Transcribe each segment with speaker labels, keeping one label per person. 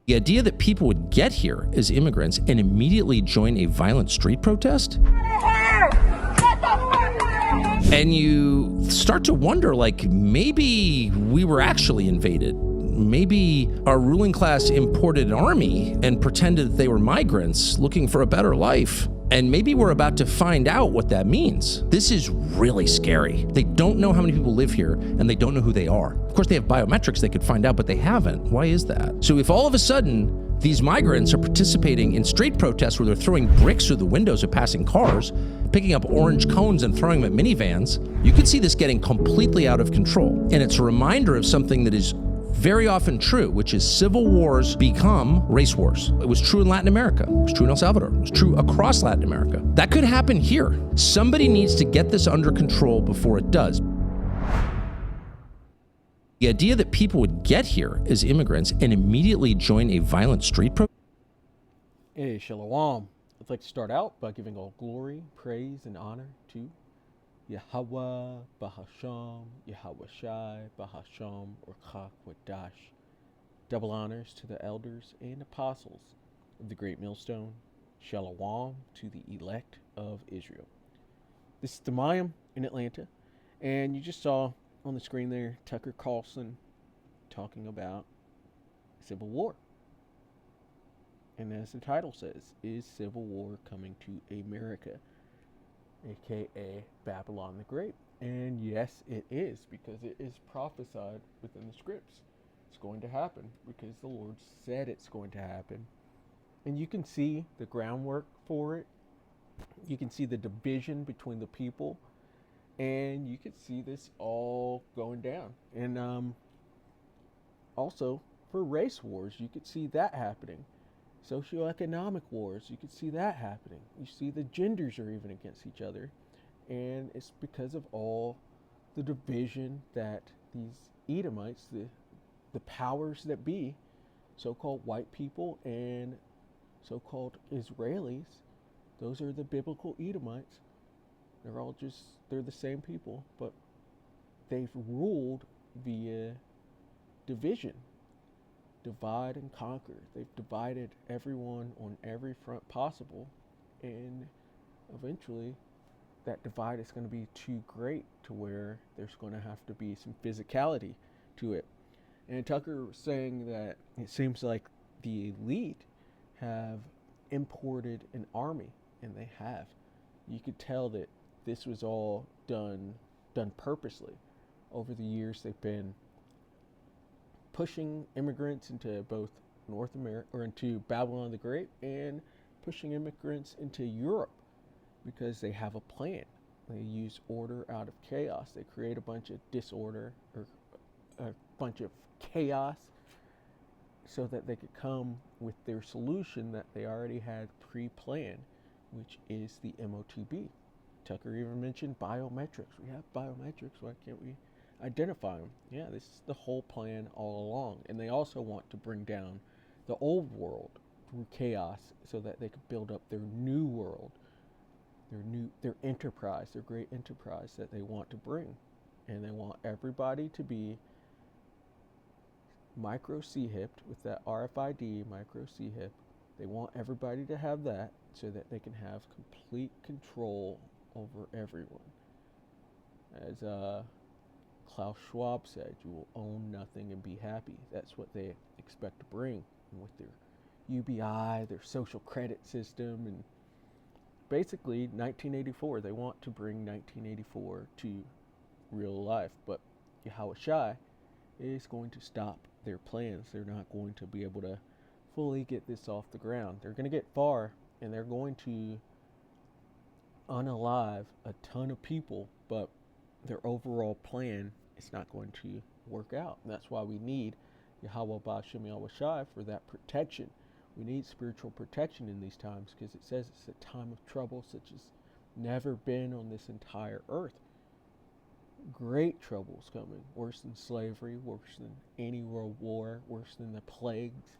Speaker 1: The idea that people would get here as immigrants and immediately join a violent street protest? And you start to wonder, like, maybe we were actually invaded. Maybe our ruling class imported an army and pretended that they were migrants looking for a better life. And maybe we're about to find out what that means. This is really scary. They don't know how many people live here, and they don't know who they are. Of course, they have biometrics they could find out, but they haven't. Why is that? So if all of a sudden these migrants are participating in street protests where they're throwing bricks through the windows of passing cars, picking up orange cones and throwing them at minivans, you could see this getting completely out of control. And it's a reminder of something that is very often true, which is civil wars become race wars. It was true in Latin America. It was true in El Salvador. It was true across Latin America. That could happen here. Somebody needs to get this under control before it does. The idea that people would get here as immigrants and immediately join a violent street protest.
Speaker 2: Hey, Shalom. I'd like to start out by giving all glory, praise, and honor to Yahweh, Bahasham, Yahweh Shai, Bahasham, or Chakwadash. Double honors to the elders and apostles of the Great Millstone. Shalom to the elect of Israel. This is the Mayim in Atlanta, and you just saw on the screen there Tucker Carlson talking about civil war. And as the title says, is civil war coming to America? AKA Babylon the Great. And yes, it is, because it is prophesied within the scripts. It's going to happen because the Lord said it's going to happen. And you can see the groundwork for it. You can see the division between the people. And you can see this all going down. And also, for race wars, you could see that happening. Socioeconomic wars, you could see that happening. You see the genders are even against each other, and it's because of all the division that these Edomites, the powers that be, so-called white people and so-called Israelis, those are the biblical Edomites. They're the same people, but they've ruled via division. Divide and conquer. They've divided everyone on every front possible, and eventually that divide is going to be too great to where there's going to have to be some physicality to it. And Tucker was saying that it seems like the elite have imported an army, and they have. You could tell that this was all done purposely. Over the years, they've been pushing immigrants into both North America, or into Babylon the Great, and pushing immigrants into Europe because they have a plan. They use order out of chaos. They create a bunch of disorder or a bunch of chaos so that they could come with their solution that they already had pre-planned, which is the MOTB. Tucker even mentioned biometrics. We have biometrics. Why can't we identify them? Yeah, this is the whole plan all along. And they also want to bring down the old world through chaos so that they could build up their new world, their enterprise, their great enterprise that they want to bring. And they want everybody to be micro C-hipped with that RFID micro C-hip. They want everybody to have that so that they can have complete control over everyone. As Klaus Schwab said, you will own nothing and be happy. That's what they expect to bring with their UBI, their social credit system, and basically 1984. They want to bring 1984 to real life, but Yahweh Shai is going to stop their plans. They're not going to be able to fully get this off the ground. They're going to get far, and they're going to unalive a ton of people, but their overall plan is not going to work out. And that's why we need Yahweh Ba'Shem Yahweh Shai for that protection. We need spiritual protection in these times because it says it's a time of trouble such as never been on this entire earth. Great troubles coming, worse than slavery, worse than any world war, worse than the plagues,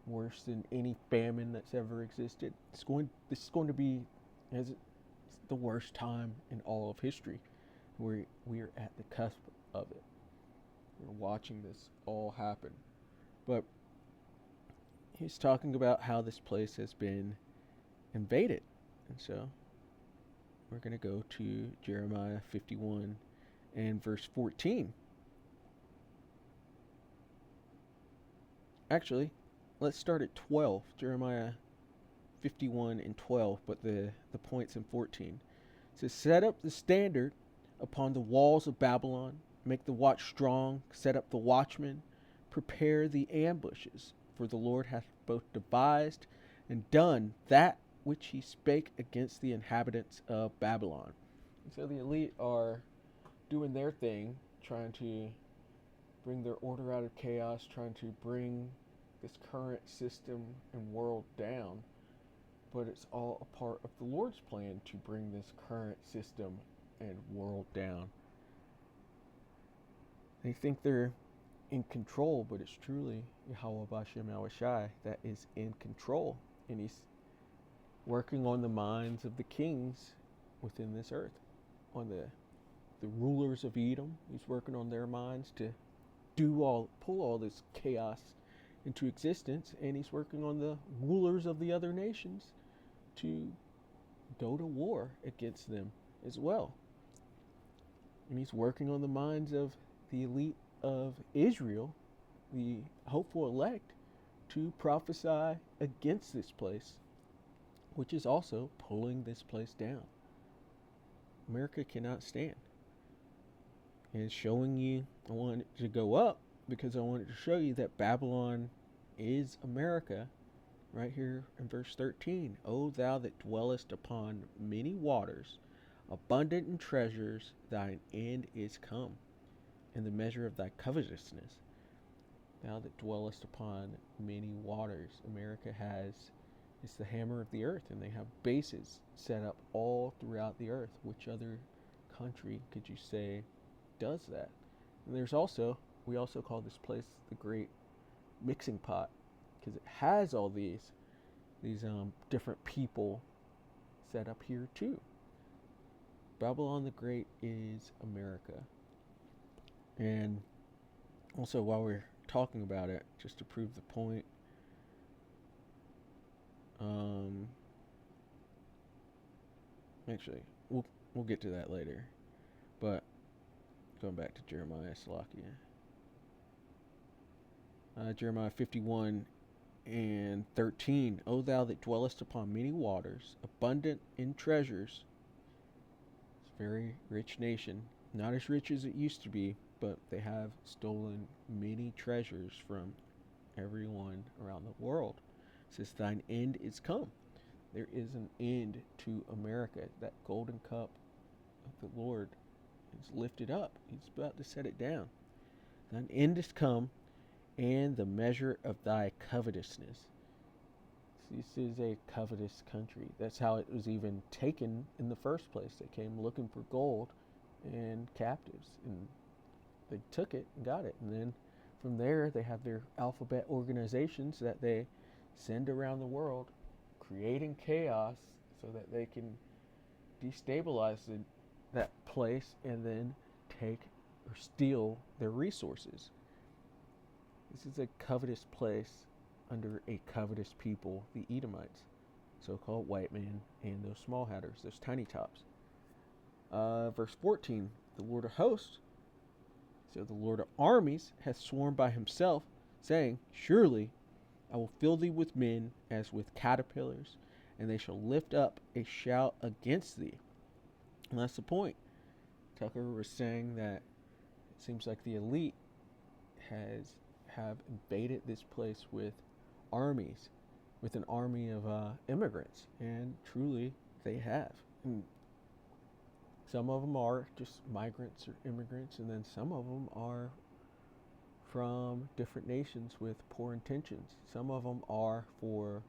Speaker 2: worse than any famine that's ever existed. This is going to be the worst time in all of history. We are at the cusp of it. We're watching this all happen. But he's talking about how this place has been invaded. And so we're going to go to Jeremiah 51 and verse 14. Actually, let's start at 12. Jeremiah 51 and 12, but the points in 14. It says, set up the standard upon the walls of Babylon, make the watch strong, set up the watchmen, prepare the ambushes, for the Lord hath both devised and done that which he spake against the inhabitants of Babylon. And so the elite are doing their thing, trying to bring their order out of chaos, trying to bring this current system and world down. But it's all a part of the Lord's plan to bring this current system and world down. They think they're in control, but it's truly Yahweh Bashem Awashai that is in control. And he's working on the minds of the kings within this earth, on the rulers of Edom. He's working on their minds to pull all this chaos into existence, and he's working on the rulers of the other nations to go to war against them as well. And he's working on the minds of the elite of Israel, the hopeful elect, to prophesy against this place, which is also pulling this place down. America cannot stand. And showing you, I wanted it to go up because I wanted to show you that Babylon is America. Right here in verse 13. O thou that dwellest upon many waters, abundant in treasures, thine end is come, and the measure of thy covetousness. Thou that dwellest upon many waters. America it's the hammer of the earth, and they have bases set up all throughout the earth. Which other country could you say does that? And we also call this place the Great Mixing Pot, because it has all these different people set up here too. Babylon the Great is America. And also, while we're talking about it, just to prove the point, actually, we'll get to that later. But going back to Jeremiah, Salakia. Jeremiah 51 and 13. O thou that dwellest upon many waters, abundant in treasures. It's a very rich nation. Not as rich as it used to be, but they have stolen many treasures from everyone around the world. It says, thine end is come. There is an end to America. That golden cup of the Lord is lifted up. He's about to set it down. Thine end is come, and the measure of thy covetousness. This is a covetous country. That's how it was even taken in the first place. They came looking for gold and captives, and they took it and got it. And then from there, they have their alphabet organizations that they send around the world, creating chaos so that they can destabilize that place and then take or steal their resources. This is a covetous place under a covetous people, the Edomites, so-called white man, and those small hatters, those tiny tops. Verse 14, the Lord of hosts, so the Lord of armies, hath sworn by himself, saying, surely I will fill thee with men as with caterpillars, and they shall lift up a shout against thee. And that's the point. Tucker was saying that it seems like the elite have invaded this place with armies, with an army of immigrants, and truly they have. And some of them are just migrants or immigrants, and then some of them are from different nations with poor intentions. Some of them are for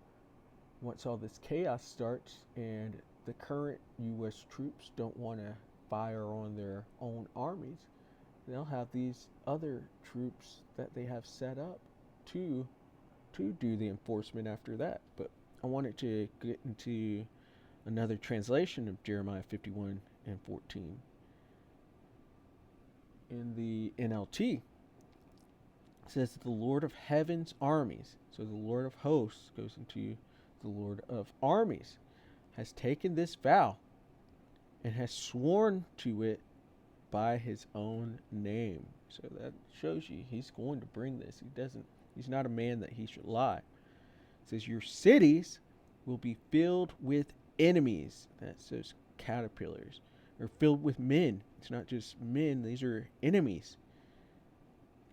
Speaker 2: once all this chaos starts and the current U.S. troops don't want to fire on their own armies, they'll have these other troops that they have set up to do the enforcement after that. But I wanted to get into another translation of Jeremiah 51 and 14. In the NLT, it It says the Lord of heaven's armies. So the Lord of hosts goes into the Lord of armies, has taken this vow and has sworn to it by his own name. So that shows you he's going to bring this. He's not a man that he should lie. It says your cities will be filled with enemies. That's those caterpillars. Or filled with men. It's not just men, these are enemies.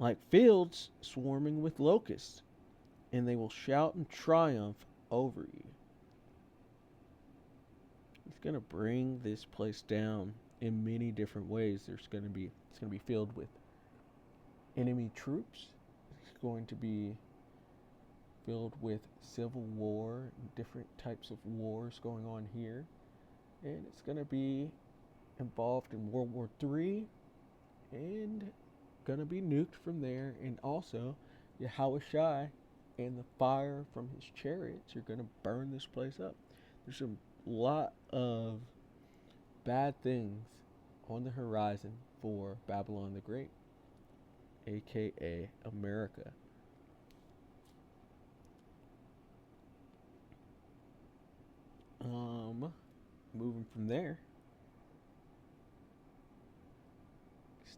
Speaker 2: Like fields swarming with locusts, and they will shout in triumph over you. He's going to bring this place down in many different ways. It's going to be filled with enemy troops. It's going to be filled with civil war, different types of wars going on here. And it's going to be involved in World War III and going to be nuked from there. And also, Yahushua and the fire from his chariots are going to burn this place up. There's a lot of bad things on the horizon for Babylon the Great, aka America. Moving from there,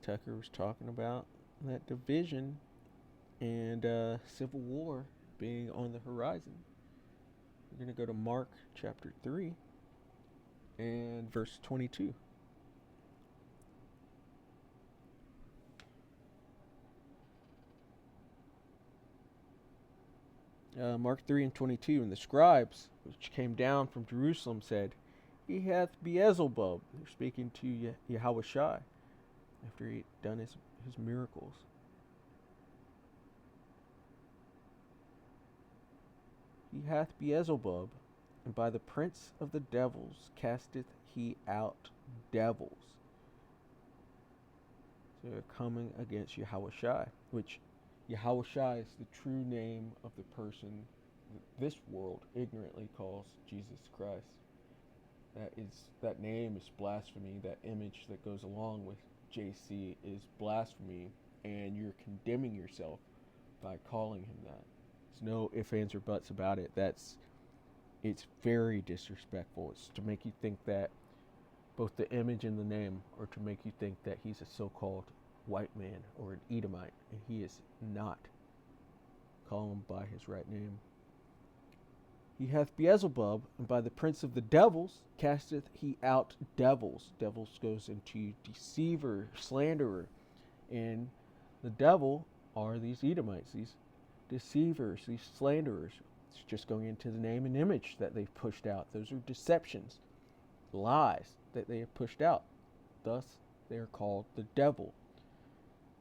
Speaker 2: Tucker was talking about that division and civil war being on the horizon. We're going to go to Mark chapter 3 and verse 22. Mark 3 and 22, and the scribes which came down from Jerusalem said, He hath Beelzebub. They're speaking to Yahushua after he had done his miracles. He hath Beelzebub, and by the prince of the devils casteth he out devils. So they're coming against Yahushua, which Yahushua is the true name of the person that this world ignorantly calls Jesus Christ. That name is blasphemy. That image that goes along with JC is blasphemy, and you're condemning yourself by calling him that. There's no ifs, ands, or buts about it. It's very disrespectful. It's to make you think that both the image and the name are to make you think that he's a so-called white man or an Edomite, and he is not. Call him by his right name. He hath Beelzebub, and by the prince of the devils casteth he out devils. Devils goes into deceiver, slanderer. And the devil are these Edomites, these deceivers, these slanderers. It's just going into the name and image that they've pushed out. Those are deceptions, lies that they have pushed out. Thus, they are called the devil.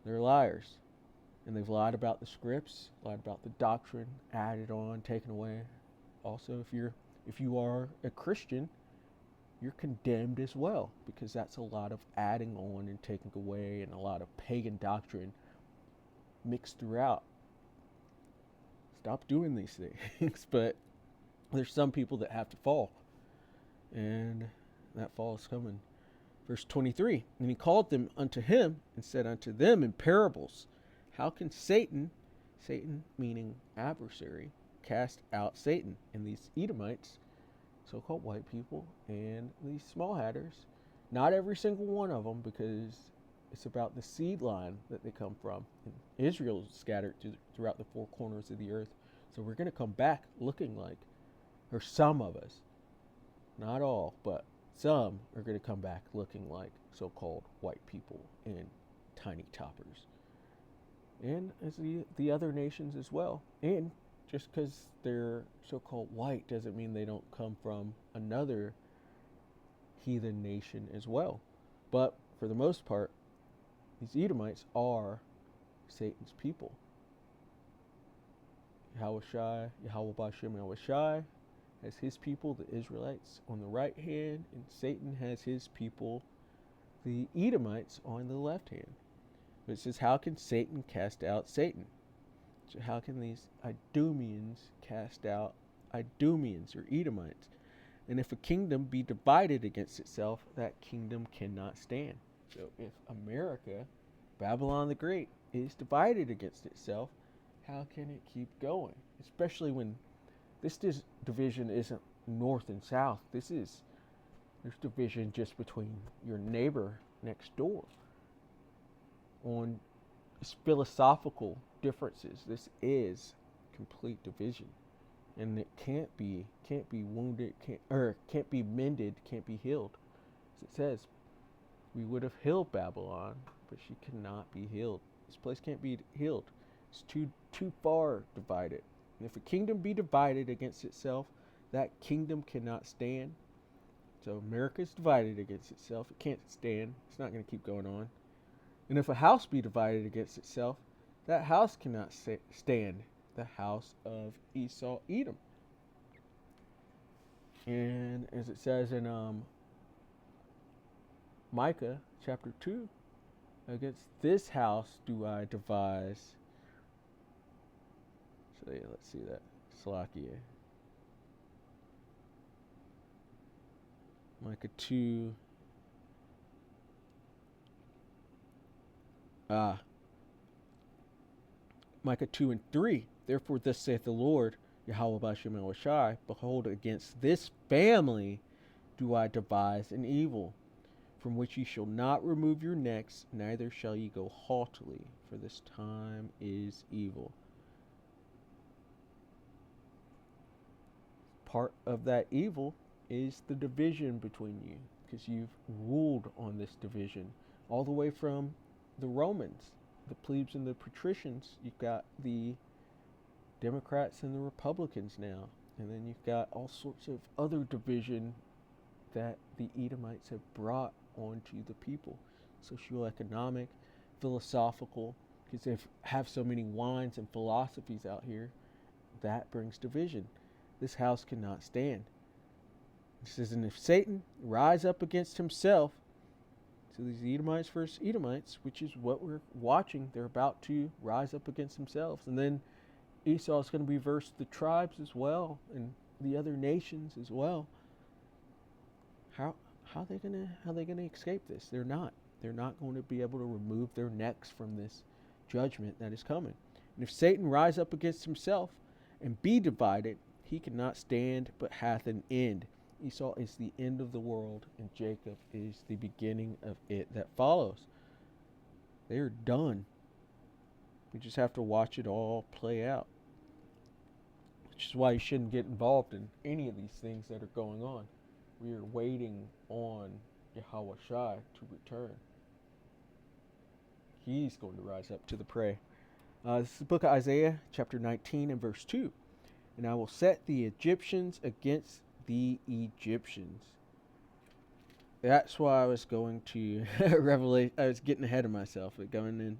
Speaker 2: They're liars. And they've lied about the scripts, lied about the doctrine, added on, taken away. Also, if you are a Christian, you're condemned as well, because that's a lot of adding on and taking away, and a lot of pagan doctrine mixed throughout. Stop doing these things. But there's some people that have to fall, and that fall is coming. Verse 23, and he called them unto him and said unto them in parables, How can Satan meaning adversary, cast out Satan? And these Edomites, so-called white people, and these small hatters, not every single one of them, because it's about the seed line that they come from. And Israel is scattered throughout the four corners of the earth. So we're going to come back looking like, or some of us, not all, but some are going to come back looking like so-called white people and tiny toppers. And as the other nations as well. And just because they're so-called white doesn't mean they don't come from another heathen nation as well. But for the most part, these Edomites are Satan's people. Yahushua, Yahweh Bashem Yahushua has his people, the Israelites, on the right hand, and Satan has his people, the Edomites, on the left hand. But it says, how can Satan cast out Satan? So how can these Idumeans cast out Idumeans or Edomites? And if a kingdom be divided against itself, that kingdom cannot stand. So if America, Babylon the Great, is divided against itself, how can it keep going? Especially when this division isn't north and south. There's division just between your neighbor next door on philosophical differences. This is complete division, and it can't be wounded, can't be mended, can't be healed. As it says, we would have healed Babylon, but she cannot be healed. This place can't be healed. It's too far divided. And if a kingdom be divided against itself, that kingdom cannot stand. So America is divided against itself. It can't stand. It's not going to keep going on. And if a house be divided against itself, that house cannot stand. The house of Esau, Edom. And as it says in Micah chapter 2, against this house do I devise. So yeah, let's see that. Slakia. Micah 2. Micah 2 and 3. Therefore, thus saith the Lord, Yahweh Bashem El Shai, behold, against this family do I devise an evil, from which ye shall not remove your necks, neither shall ye go haughtily, for this time is evil. Part of that evil is the division between you, because you've ruled on this division all the way from the Romans, the plebes and the patricians. You've got the Democrats and the Republicans now, and then you've got all sorts of other division that the Edomites have brought onto the people, socioeconomic, philosophical, because they have so many wines and philosophies out here. That brings division. This house cannot stand. It says, and if Satan rise up against himself, so these Edomites versus Edomites, which is what we're watching, they're about to rise up against themselves. And then Esau is going to be versus the tribes as well, and the other nations as well. How are they gonna escape this? They're not. They're not going to be able to remove their necks from this judgment that is coming. And if Satan rise up against himself and be divided, he cannot stand, but hath an end. Esau is the end of the world, and Jacob is the beginning of it that follows. They are done. We just have to watch it all play out. Which is why you shouldn't get involved in any of these things that are going on. We are waiting on Yahweh Shai to return. He's going to rise up to the prey. This is the book of Isaiah, chapter 19 and verse 2. And I will set the Egyptians against the Egyptians. That's why I was going to Revelation. I was getting ahead of myself, but going in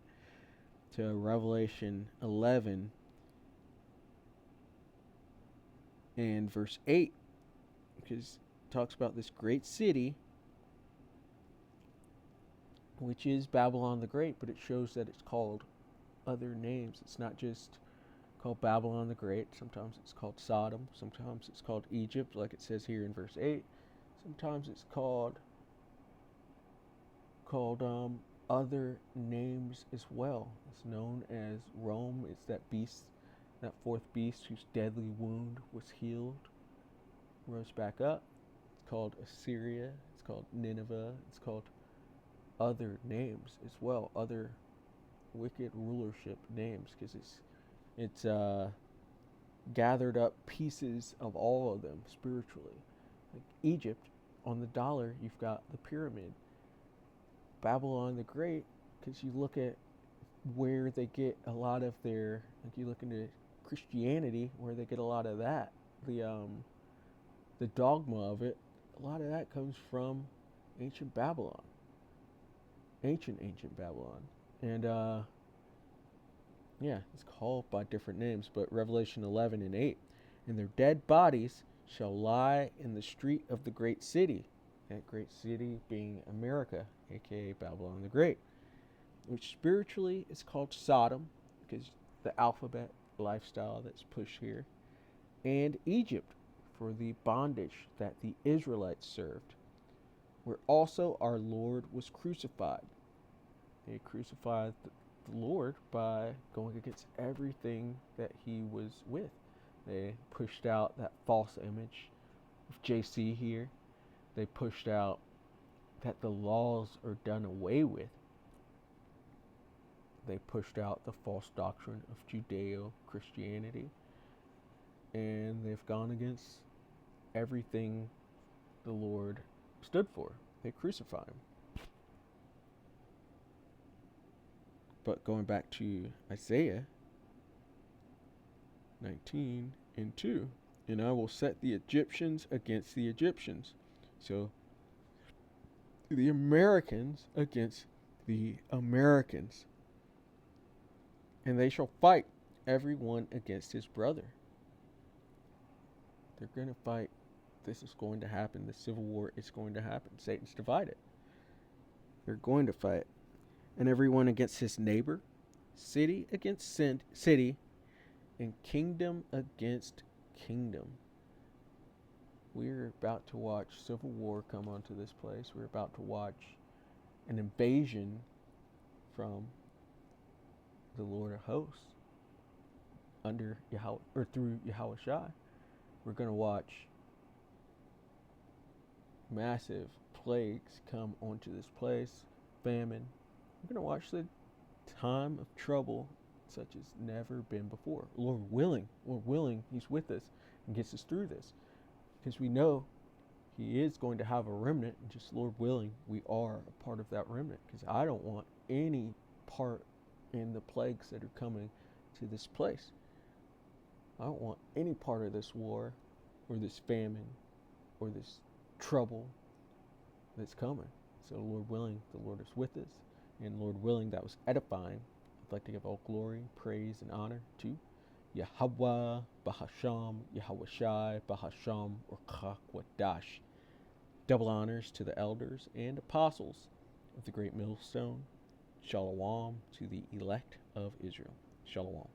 Speaker 2: to Revelation 11 and verse 8, because it talks about this great city, which is Babylon the Great, but it shows that it's called other names. It's not just called Babylon the Great. Sometimes it's called Sodom. Sometimes it's called Egypt, like it says here in verse 8. Sometimes it's called other names as well. It's known as Rome. It's that beast, that fourth beast whose deadly wound was healed, rose back up. It's called Assyria. It's called Nineveh. It's called other names as well, other wicked rulership names, because it's gathered up pieces of all of them spiritually. Like Egypt, on the dollar, you've got the pyramid. Babylon the Great, because you look at where they get a lot of their, like you look into Christianity, where they get a lot of that, the dogma of it, a lot of that comes from ancient Babylon. Ancient Babylon. And it's called by different names, but Revelation 11 and 8. And their dead bodies shall lie in the street of the great city. That great city being America, aka Babylon the Great, which spiritually is called Sodom, because the alphabet lifestyle that's pushed here, and Egypt, for the bondage that the Israelites served, where also our Lord was crucified. They crucified the Lord by going against everything that he was with. They pushed out that false image of JC here. They pushed out that the laws are done away with. They pushed out the false doctrine of Judeo-Christianity. And they've gone against everything the Lord stood for. They crucified him. But going back to Isaiah 19:2, and I will set the Egyptians against the Egyptians. So the Americans against the Americans. And they shall fight everyone against his brother. They're going to fight. This is going to happen. The civil war is going to happen. Satan's divided. They're going to fight. And everyone against his neighbor, city against city, and kingdom against kingdom. We're about to watch civil war come onto this place. We're about to watch an invasion from the Lord of hosts under Yahweh, or through Yahushua. We're going to watch massive plagues come onto this place, famine. We're going to watch the time of trouble such as never been before. Lord willing, he's with us and gets us through this. Because we know he is going to have a remnant, and just Lord willing, we are a part of that remnant. Because I don't want any part in the plagues that are coming to this place. I don't want any part of this war or this famine or this trouble that's coming. So Lord willing, the Lord is with us. And Lord willing, that was edifying. I'd like to give all glory, praise, and honor to Yahweh, Bahasham, Yahushai, Bahasham, or Chakwadash. Double honors to the elders and apostles of the great millstone. Shalom to the elect of Israel. Shalom.